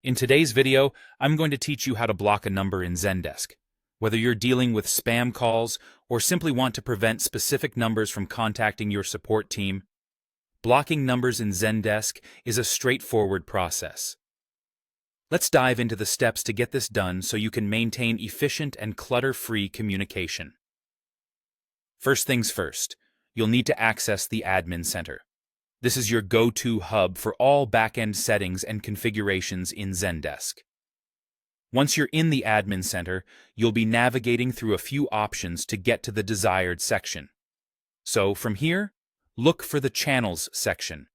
In today's video, I'm going to teach you how to block a number in Zendesk. Whether you're dealing with spam calls or simply want to prevent specific numbers from contacting your support team, blocking numbers in Zendesk is a straightforward process. Let's dive into the steps to get this done so you can maintain efficient and clutter-free communication. First things first, you'll need to access the Admin Center. This is your go-to hub for all back-end settings and configurations in Zendesk. Once you're in the Admin Center, you'll be navigating through a few options to get to the desired section. So from here, look for the Channels section.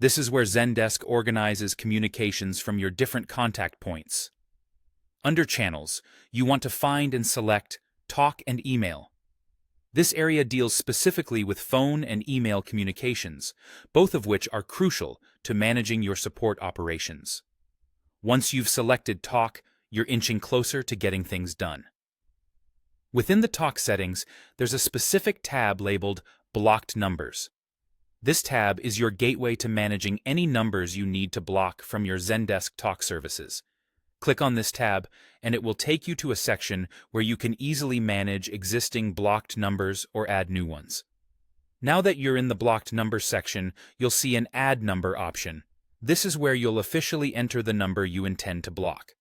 This is where Zendesk organizes communications from your different contact points. Under Channels, you want to find and select Talk and Email. This area deals specifically with phone and email communications, both of which are crucial to managing your support operations. Once you've selected Talk, you're inching closer to getting things done. Within the Talk settings, there's a specific tab labeled Blocked Numbers. This tab is your gateway to managing any numbers you need to block from your Zendesk Talk services. Click on this tab, and it will take you to a section where you can easily manage existing blocked numbers or add new ones. Now that you're in the blocked numbers section, you'll see an Add Number option. This is where you'll officially enter the number you intend to block.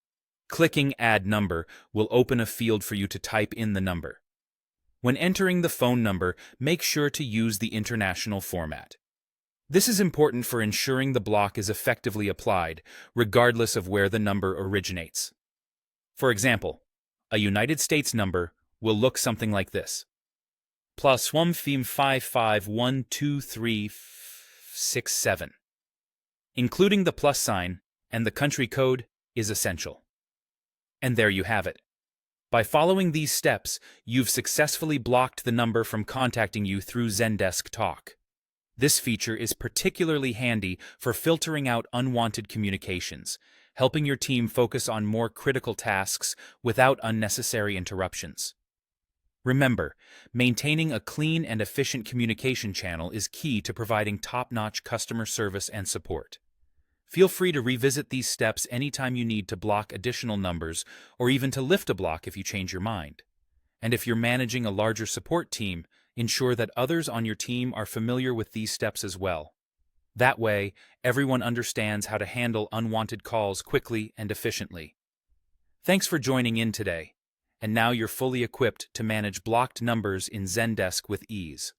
Clicking Add Number will open a field for you to type in the number. When entering the phone number, make sure to use the international format. This is important for ensuring the block is effectively applied, regardless of where the number originates. For example, a United States number will look something like this: +1551237. Including the plus sign and the country code is essential. And there you have it. By following these steps, you've successfully blocked the number from contacting you through Zendesk Talk. This feature is particularly handy for filtering out unwanted communications, helping your team focus on more critical tasks without unnecessary interruptions. Remember, maintaining a clean and efficient communication channel is key to providing top-notch customer service and support. Feel free to revisit these steps anytime you need to block additional numbers or even to lift a block if you change your mind. And if you're managing a larger support team, ensure that others on your team are familiar with these steps as well. That way, everyone understands how to handle unwanted calls quickly and efficiently. Thanks for joining in today, and now you're fully equipped to manage blocked numbers in Zendesk with ease.